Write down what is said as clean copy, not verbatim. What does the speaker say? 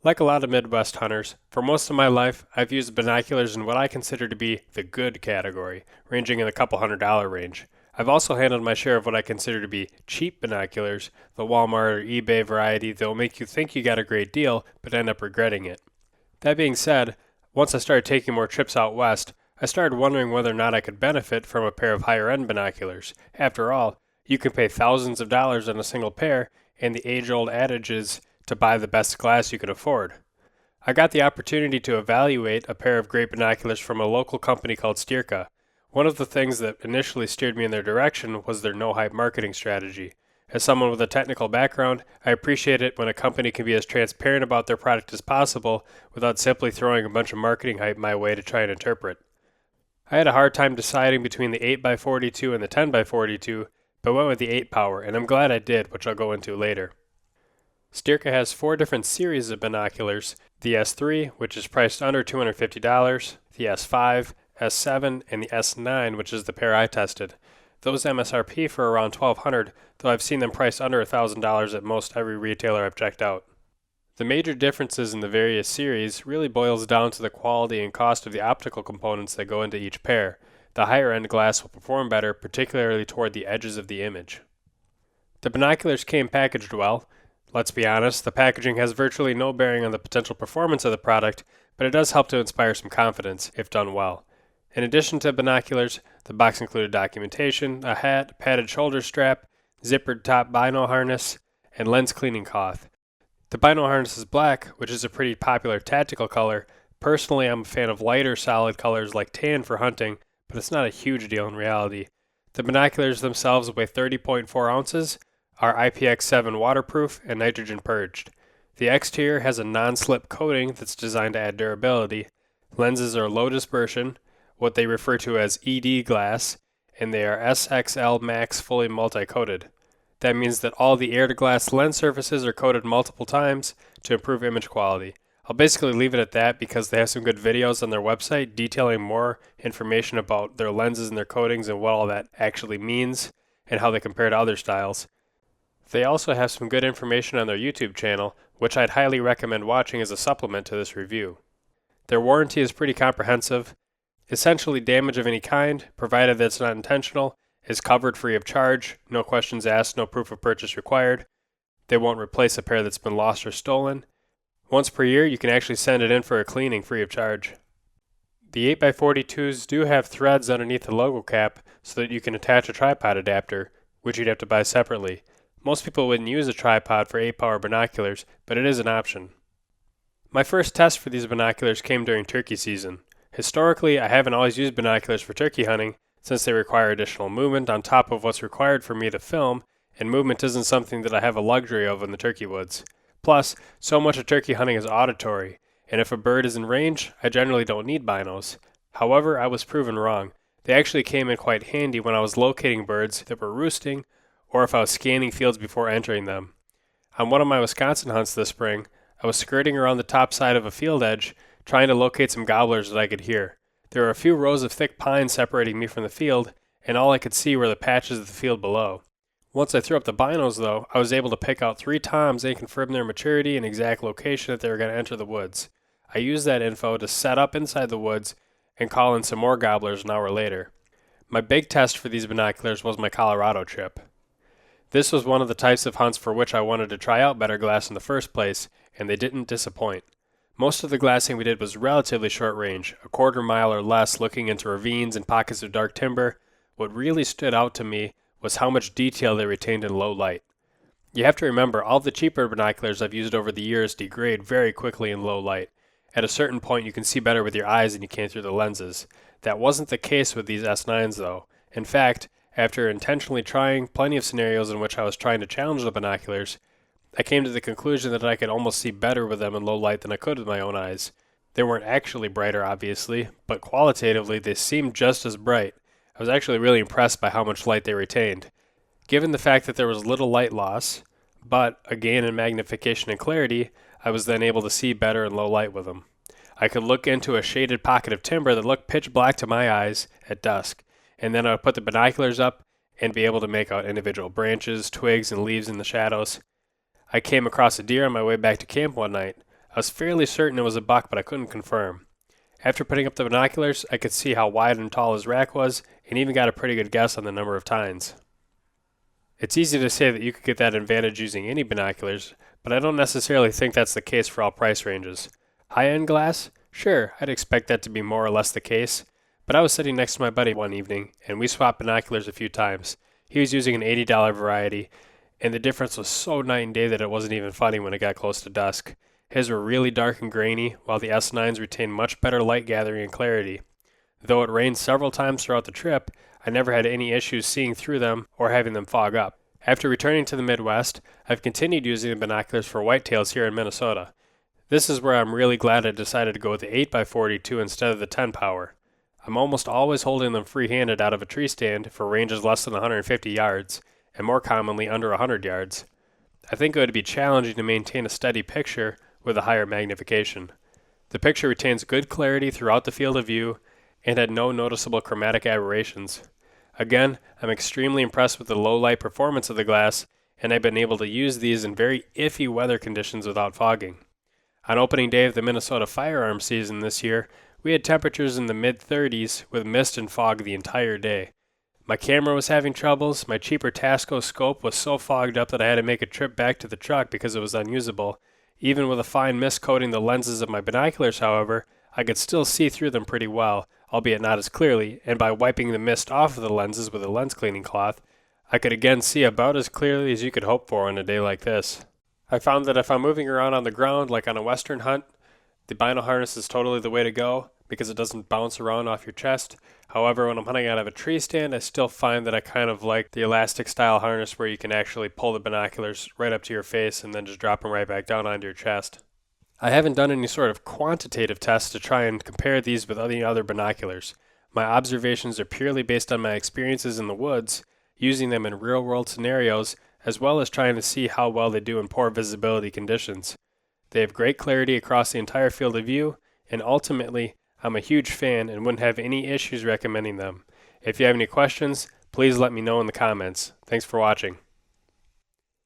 Like a lot of Midwest hunters, for most of my life, I've used binoculars in what I consider to be the good category, ranging in the couple $100 range. I've also handled my share of what I consider to be cheap binoculars, the Walmart or eBay variety that will make you think you got a great deal, but end up regretting it. That being said, once I started taking more trips out west, I started wondering whether or not I could benefit from a pair of higher end binoculars. After all, you can pay thousands of dollars on a single pair, and the age old adage is to buy the best glass you can afford. I got the opportunity to evaluate a pair of great binoculars from a local company called Styrka. One of the things that initially steered me in their direction was their no-hype marketing strategy. As someone with a technical background, I appreciate it when a company can be as transparent about their product as possible without simply throwing a bunch of marketing hype my way to try and interpret. I had a hard time deciding between the 8x42 and the 10x42, but went with the 8 power, and I'm glad I did, which I'll go into later. Styrka has 4 different series of binoculars: the S3, which is priced under $250, the S5, S7, and the S9, which is the pair I tested. Those MSRP for around $1,200, though I've seen them priced under $1,000 at most every retailer I've checked out. The major differences in the various series really boils down to the quality and cost of the optical components that go into each pair. The higher end glass will perform better, particularly toward the edges of the image. The binoculars came packaged well. Let's be honest, the packaging has virtually no bearing on the potential performance of the product, but it does help to inspire some confidence, if done well. In addition to binoculars, the box included documentation, a hat, padded shoulder strap, zippered top bino harness, and lens cleaning cloth. The bino harness is black, which is a pretty popular tactical color. Personally, I'm a fan of lighter solid colors like tan for hunting, but it's not a huge deal in reality. The binoculars themselves weigh 30.4 ounces, are IPX7 waterproof and nitrogen purged. The exterior has a non-slip coating that's designed to add durability. Lenses are low dispersion, what they refer to as ED glass, and they are SXL Max fully multi-coated. That means that all the air-to-glass lens surfaces are coated multiple times to improve image quality. I'll basically leave it at that because they have some good videos on their website detailing more information about their lenses and their coatings and what all that actually means and how they compare to other styles. They also have some good information on their YouTube channel, which I'd highly recommend watching as a supplement to this review. Their warranty is pretty comprehensive. Essentially, damage of any kind, provided that it's not intentional, is covered free of charge, no questions asked, no proof of purchase required. They won't replace a pair that's been lost or stolen. Once per year, you can actually send it in for a cleaning free of charge. The 8x42s do have threads underneath the logo cap so that you can attach a tripod adapter, which you'd have to buy separately. Most people wouldn't use a tripod for 8-power binoculars, but it is an option. My first test for these binoculars came during turkey season. Historically, I haven't always used binoculars for turkey hunting since they require additional movement on top of what's required for me to film, and movement isn't something that I have a luxury of in the turkey woods. Plus, so much of turkey hunting is auditory, and if a bird is in range, I generally don't need binos. However, I was proven wrong. They actually came in quite handy when I was locating birds that were roosting, or if I was scanning fields before entering them. On one of my Wisconsin hunts this spring, I was skirting around the top side of a field edge, trying to locate some gobblers that I could hear. There were a few rows of thick pines separating me from the field, and all I could see were the patches of the field below. Once I threw up the binos, though, I was able to pick out 3 toms and confirm their maturity and exact location that they were going to enter the woods. I used that info to set up inside the woods and call in some more gobblers an hour later. My big test for these binoculars was my Colorado trip. This was one of the types of hunts for which I wanted to try out better glass in the first place, and they didn't disappoint. Most of the glassing we did was relatively short range, a quarter mile or less, looking into ravines and pockets of dark timber. What really stood out to me was how much detail they retained in low light. You have to remember, all the cheaper binoculars I've used over the years degrade very quickly in low light. At a certain point you can see better with your eyes than you can through the lenses. That wasn't the case with these S9s though. In fact, after intentionally trying plenty of scenarios in which I was trying to challenge the binoculars, I came to the conclusion that I could almost see better with them in low light than I could with my own eyes. They weren't actually brighter, obviously, but qualitatively they seemed just as bright. I was actually really impressed by how much light they retained. Given the fact that there was little light loss, but a gain in magnification and clarity, I was then able to see better in low light with them. I could look into a shaded pocket of timber that looked pitch black to my eyes at dusk, and then I would put the binoculars up and be able to make out individual branches, twigs, and leaves in the shadows. I came across a deer on my way back to camp one night. I was fairly certain it was a buck, but I couldn't confirm. After putting up the binoculars, I could see how wide and tall his rack was, and even got a pretty good guess on the number of tines. It's easy to say that you could get that advantage using any binoculars, but I don't necessarily think that's the case for all price ranges. High-end glass? Sure, I'd expect that to be more or less the case, but I was sitting next to my buddy one evening, and we swapped binoculars a few times. He was using an $80 variety, and the difference was so night and day that it wasn't even funny when it got close to dusk. His were really dark and grainy, while the S9s retained much better light gathering and clarity. Though it rained several times throughout the trip, I never had any issues seeing through them or having them fog up. After returning to the Midwest, I've continued using the binoculars for whitetails here in Minnesota. This is where I'm really glad I decided to go with the 8x42 instead of the 10 power. I'm almost always holding them free-handed out of a tree stand for ranges less than 150 yards, and more commonly under 100 yards. I think it would be challenging to maintain a steady picture with a higher magnification. The picture retains good clarity throughout the field of view and had no noticeable chromatic aberrations. Again, I'm extremely impressed with the low light performance of the glass, and I've been able to use these in very iffy weather conditions without fogging. On opening day of the Minnesota firearms season this year, we had temperatures in the mid-30s with mist and fog the entire day. My camera was having troubles, my cheaper Tasco scope was so fogged up that I had to make a trip back to the truck because it was unusable. Even with a fine mist coating the lenses of my binoculars, however, I could still see through them pretty well, albeit not as clearly, and by wiping the mist off of the lenses with a lens cleaning cloth, I could again see about as clearly as you could hope for on a day like this. I found that if I'm moving around on the ground like on a western hunt, the bino harness is totally the way to go because it doesn't bounce around off your chest. However, when I'm hunting out of a tree stand, I still find that I kind of like the elastic style harness where you can actually pull the binoculars right up to your face and then just drop them right back down onto your chest. I haven't done any sort of quantitative tests to try and compare these with any other binoculars. My observations are purely based on my experiences in the woods, using them in real-world scenarios, as well as trying to see how well they do in poor visibility conditions. They have great clarity across the entire field of view, and ultimately, I'm a huge fan and wouldn't have any issues recommending them. If you have any questions, please let me know in the comments. Thanks for watching.